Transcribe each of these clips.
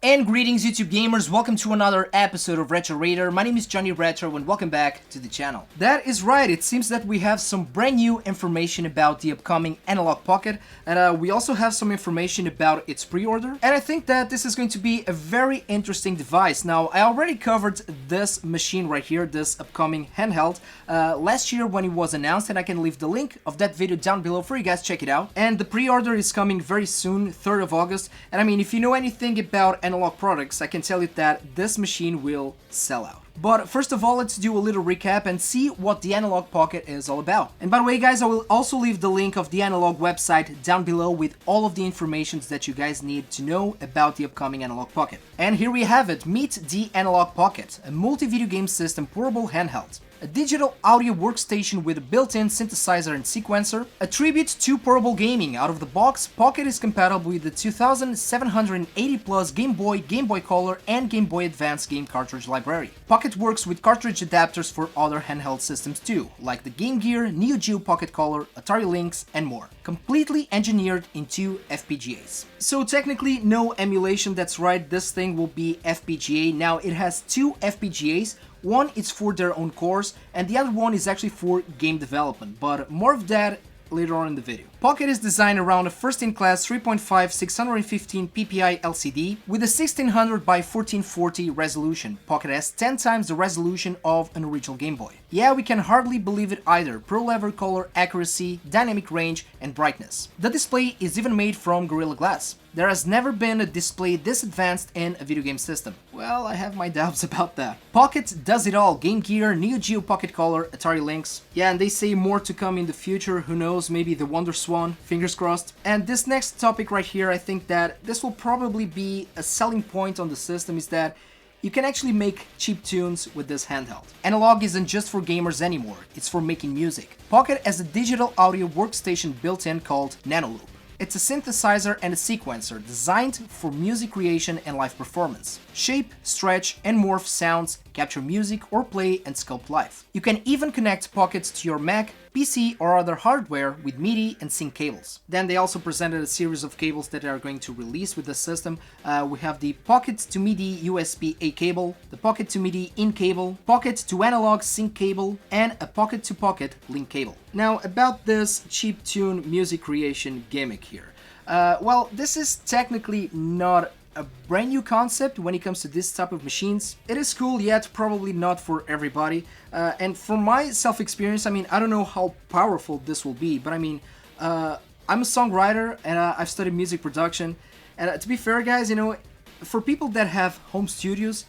And greetings YouTube gamers, welcome to another episode of Retro Raider. My name is Johnny Retro and welcome back to the channel. That is right, it seems that we have some brand new information about the upcoming Analogue Pocket, and we also have some information about its pre-order. And I think that this is going to be a very interesting device. Now, I already covered this machine right here, this upcoming handheld, last year when it was announced, and I can leave the link of that video down below for you guys to check it out. And the pre-order is coming very soon, 3rd of August, and I mean, if you know anything about Analogue products, I can tell you that this machine will sell out. But first of all, let's do a little recap and see what the Analogue Pocket is all about. And by the way guys, I will also leave the link of the Analogue website down below with all of the information that you guys need to know about the upcoming Analogue Pocket. And here we have it, meet the Analogue Pocket, a multi-video game system portable handheld. A digital audio workstation with a built-in synthesizer and sequencer. A tribute to portable gaming. Out of the box, Pocket is compatible with the 2780 plus Game Boy Color, and Game Boy Advance game cartridge library. Pocket works with cartridge adapters for other handheld systems too, like the Game Gear, Geo Pocket Color, Atari Lynx, and more. Completely engineered into FPGAs. So technically no emulation, that's right, this thing will be FPGA. Now it has two FPGAs. One is for their own cores, and the other one is actually for game development, but more of that later on in the video. Pocket is designed around a first-in-class 3.5 615 ppi LCD with a 1600 by 1440 resolution. Pocket has 10 times the resolution of an original Game Boy. Yeah, we can hardly believe it either. Pro level color accuracy, dynamic range, and brightness. The display is even made from Gorilla Glass. There has never been a display this advanced in a video game system. Well, I have my doubts about that. Pocket does it all. Game Gear, Geo Pocket Color, Atari Lynx. Yeah, and they say more to come in the future. Who knows, maybe the Wonder Swan, fingers crossed. And this next topic right here, I think that this will probably be a selling point on the system, is that you can actually make cheap tunes with this handheld. Analogue isn't just for gamers anymore, it's for making music. Pocket has a digital audio workstation built in called Nanoloop. It's a synthesizer and a sequencer designed for music creation and live performance. Shape, stretch, and morph sounds, capture music or play and sculpt live. You can even connect Pockets to your Mac, PC or other hardware with MIDI and sync cables. Then they also presented a series of cables that they are going to release with the system. We have the Pocket to MIDI USB-A cable, the Pocket to MIDI in cable, Pocket to analog sync cable, and a Pocket to Pocket link cable. Now about this cheap tune music creation gimmick here. Well, this is technically not a brand new concept when it comes to this type of machines. It is cool, yet probably not for everybody. And from my self-experience, I mean, I don't know how powerful this will be, but I mean, I'm a songwriter and I've studied music production. And to be fair, guys, you know, for people that have home studios,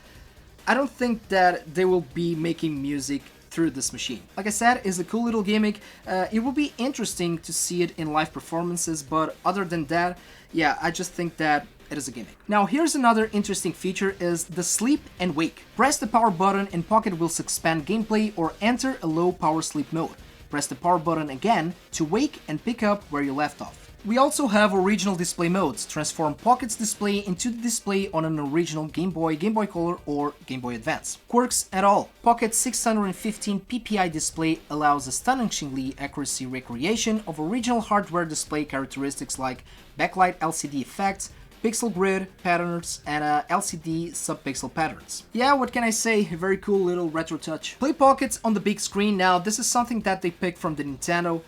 I don't think that they will be making music through this machine. Like I said, it's a cool little gimmick. It will be interesting to see it in live performances, but other than that, yeah, I just think that it is a gimmick. Now here's another interesting feature, is the sleep and wake. Press the power button and Pocket will suspend gameplay or enter a low power sleep mode. Press the power button again to wake and pick up where you left off. We also have original display modes. Transform Pocket's display into the display on an original Game Boy, Game Boy Color, or Game Boy Advance. Quirks at all. Pocket's 615 ppi display allows astonishingly accuracy recreation of original hardware display characteristics like backlight LCD effects, pixel grid patterns, and LCD subpixel patterns. Yeah, what can I say? A very cool little retro touch. Play Pockets on the big screen. Now, this is something that they picked from the Nintendo,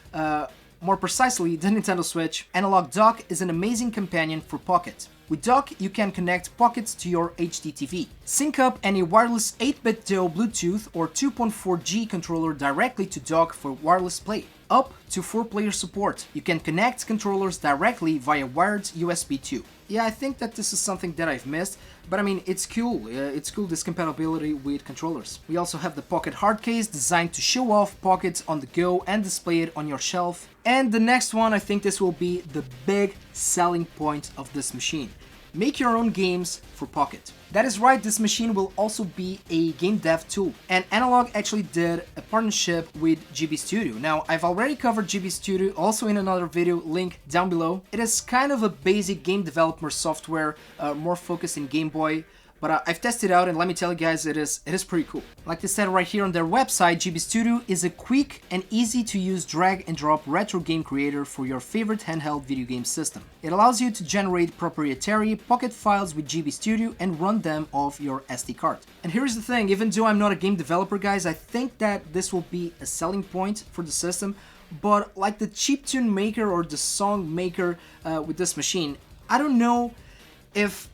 more precisely, the Nintendo Switch. Analogue Dock is an amazing companion for Pocket. With Dock, you can connect Pockets to your HD TV. Sync up any wireless 8-bit DO Bluetooth or 2.4G controller directly to Dock for wireless play. Up to 4-player support. You can connect controllers directly via wired USB 2. Yeah, I think that this is something that I've missed, but I mean, it's cool. It's cool, this compatibility with controllers. We also have the Pocket hard case designed to show off Pockets on the go and display it on your shelf. And the next one, I think this will be the big selling point of this machine. Make your own games for Pocket. That is right, this machine will also be a game dev tool, and Analogue actually did a partnership with GB Studio. Now, I've already covered GB Studio also in another video, link down below. It is kind of a basic game developer software, more focused in Game Boy, but I've tested it out, and let me tell you guys, it is pretty cool. Like they said right here on their website, GB Studio is a quick and easy to use drag and drop retro game creator for your favorite handheld video game system. It allows you to generate proprietary Pocket files with GB Studio and run them off your SD card. And here's the thing, even though I'm not a game developer, guys, I think that this will be a selling point for the system, but like the chiptune maker or the song maker with this machine, I don't know if,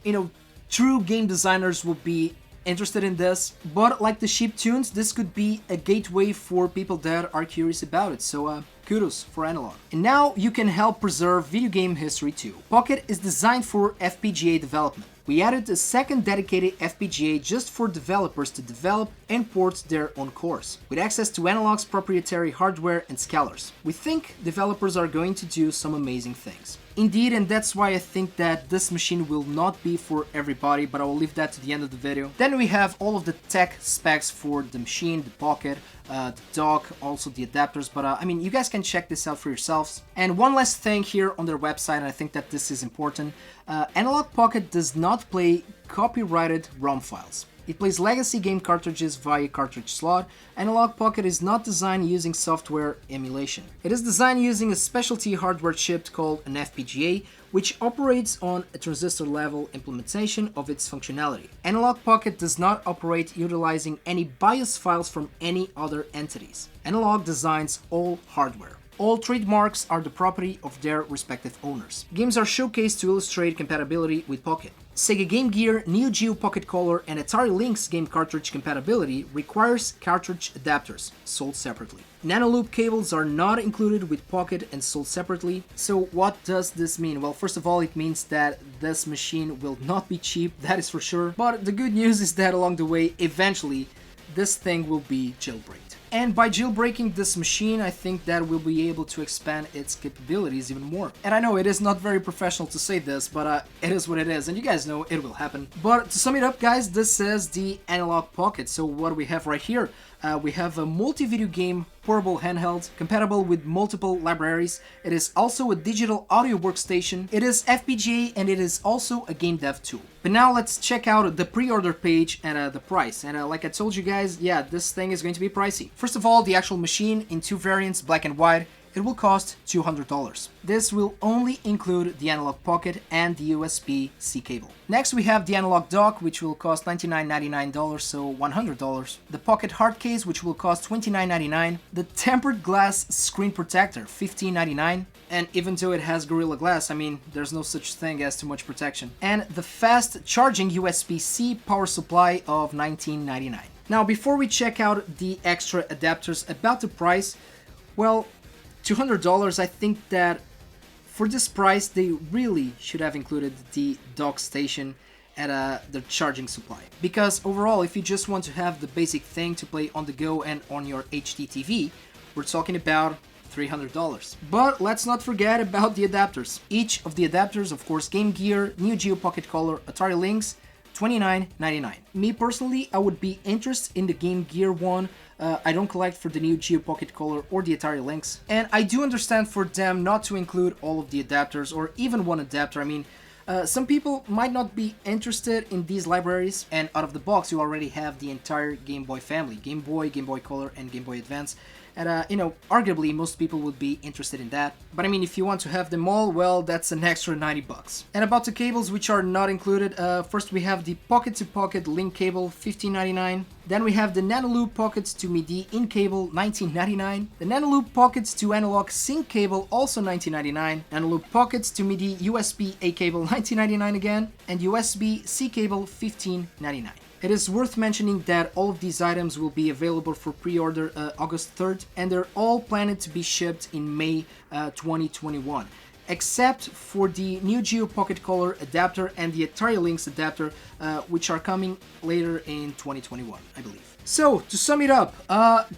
true game designers will be interested in this, but like the chiptunes, this could be a gateway for people that are curious about it, so kudos for Analogue. And now you can help preserve video game history too. Pocket is designed for FPGA development. We added a second dedicated FPGA just for developers to develop and port their own cores, with access to Analogue's proprietary hardware and scalars. We think developers are going to do some amazing things. Indeed, and that's why I think that this machine will not be for everybody, but I will leave that to the end of the video. Then we have all of the tech specs for the machine, the Pocket, the dock, also the adapters, but I mean, you guys can check this out for yourselves. And one last thing here on their website, and I think that this is important, Analogue Pocket does not play copyrighted ROM files. It plays legacy game cartridges via cartridge slot. Analogue Pocket is not designed using software emulation. It is designed using a specialty hardware chip called an FPGA, which operates on a transistor level implementation of its functionality. Analogue Pocket does not operate utilizing any BIOS files from any other entities. Analogue designs all hardware. All trademarks are the property of their respective owners. Games are showcased to illustrate compatibility with Pocket. Sega Game Gear, Neo Geo Pocket Color, and Atari Lynx game cartridge compatibility requires cartridge adapters, sold separately. Nano loop cables are not included with Pocket and sold separately. So what does this mean? Well, first of all, it means that this machine will not be cheap, that is for sure. But the good news is that along the way, eventually, this thing will be jailbreaked. And by jailbreaking this machine, I think that we'll be able to expand its capabilities even more. And I know it is not very professional to say this, but it is what it is, and you guys know it will happen. But to sum it up, guys, this is the Analogue Pocket. So what do we have right here? We have a multi-video game portable handheld compatible with multiple libraries. It is also a digital audio workstation. It is FPGA, and it is also a game dev tool. But now let's check out the pre-order page and the price. And like I told you guys, yeah, this thing is going to be pricey. First of all, the actual machine in two variants, black and white, it will cost $200. This will only include the Analogue Pocket and the USB-C cable. Next we have the Analogue dock, which will cost $99.99, so $100. The Pocket hard case, which will cost $29.99. The tempered glass screen protector, $15.99. And even though it has Gorilla Glass, I mean, there's no such thing as too much protection. And the fast charging USB-C power supply of $19.99. Now, before we check out the extra adapters about the price, well, $200, I think that for this price, they really should have included the dock station and the charging supply. Because overall, if you just want to have the basic thing to play on the go and on your HD TV, we're talking about $300. But let's not forget about the adapters. Each of the adapters, of course, Game Gear, Neo Geo Pocket Color, Atari Lynx, $29.99. Me personally, I would be interested in the Game Gear one. I don't collect for the Neo Geo Pocket Color or the Atari Lynx. And I do understand for them not to include all of the adapters or even one adapter. I mean, some people might not be interested in these libraries, and out of the box you already have the entire Game Boy family, Game Boy, Game Boy Color, and Game Boy Advance. And arguably most people would be interested in that. But I mean, if you want to have them all, well, that's an extra $90. And about the cables which are not included, first we have the pocket-to-pocket link cable, $15.99. Then we have the Nanoloop Pockets to MIDI in cable, $19.99. The Nanoloop Pockets to Analog Sync cable, also $19.99. Nanoloop Pockets to MIDI USB-A cable, $19.99 again. And USB-C cable, $15.99. It is worth mentioning that all of these items will be available for pre-order August 3rd, and they're all planned to be shipped in May 2021, except for the Neo Geo Pocket Color adapter and the Atari Lynx adapter, which are coming later in 2021, I believe. So, to sum it up,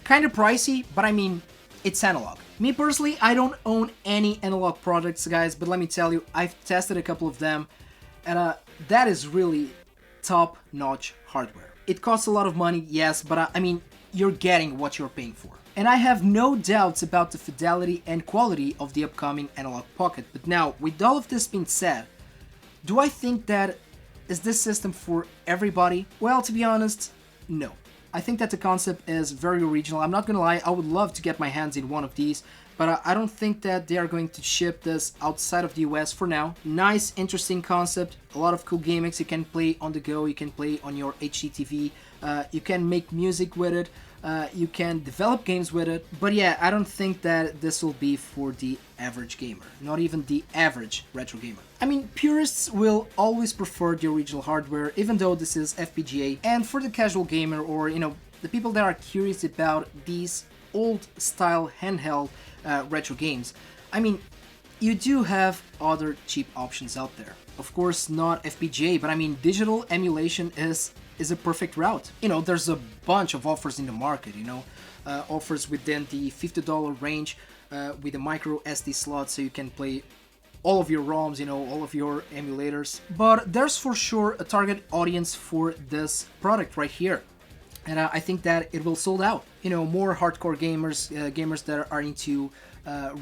kind of pricey, but I mean, it's Analogue. Me personally, I don't own any Analogue products, guys, but let me tell you, I've tested a couple of them, and that is really top-notch hardware. It costs a lot of money, yes, but I mean, you're getting what you're paying for. And I have no doubts about the fidelity and quality of the upcoming Analogue Pocket. But now, with all of this being said, do I think that is this system for everybody? Well, to be honest, no. I think that the concept is very original. I'm not gonna lie, I would love to get my hands in one of these, but I don't think that they are going to ship this outside of the US for now. Nice, interesting concept, a lot of cool gimmicks. You can play on the go, you can play on your HDTV, you can make music with it, you can develop games with it. But yeah, I don't think that this will be for the average gamer, not even the average retro gamer. I mean, purists will always prefer the original hardware, even though this is FPGA, and for the casual gamer, or the people that are curious about these old style handheld retro games, I mean, you do have other cheap options out there. Of course, not FPGA, but I mean, digital emulation is a perfect route. There's a bunch of offers in the market, offers within the $50 range with a micro SD slot, so you can play all of your ROMs, all of your emulators. But there's for sure a target audience for this product right here. And I think that it will sold out. More hardcore gamers, gamers that are into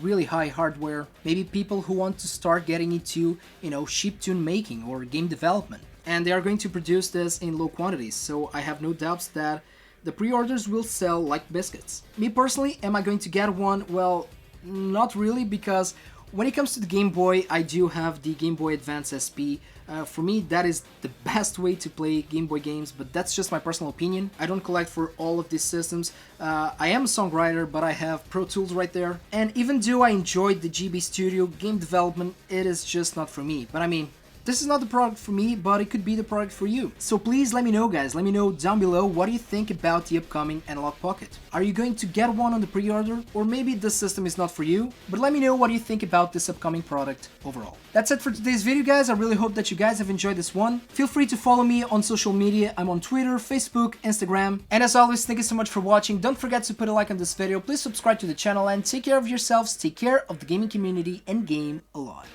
really high hardware, maybe people who want to start getting into, chiptune making or game development. And they are going to produce this in low quantities, so I have no doubts that the pre-orders will sell like biscuits. Me personally, am I going to get one? Well, not really, because when it comes to the Game Boy, I do have the Game Boy Advance SP. For me, that is the best way to play Game Boy games, but that's just my personal opinion. I don't collect for all of these systems. I am a songwriter, but I have Pro Tools right there. And even though I enjoyed the GB Studio game development, it is just not for me. But I mean, this is not the product for me, but it could be the product for you. So please let me know, guys. Let me know down below, what do you think about the upcoming Analogue Pocket? Are you going to get one on the pre-order? Or maybe this system is not for you? But let me know what you think about this upcoming product overall. That's it for today's video, guys. I really hope that you guys have enjoyed this one. Feel free to follow me on social media. I'm on Twitter, Facebook, Instagram. And as always, thank you so much for watching. Don't forget to put a like on this video. Please subscribe to the channel and take care of yourselves, take care of the gaming community, and game a lot.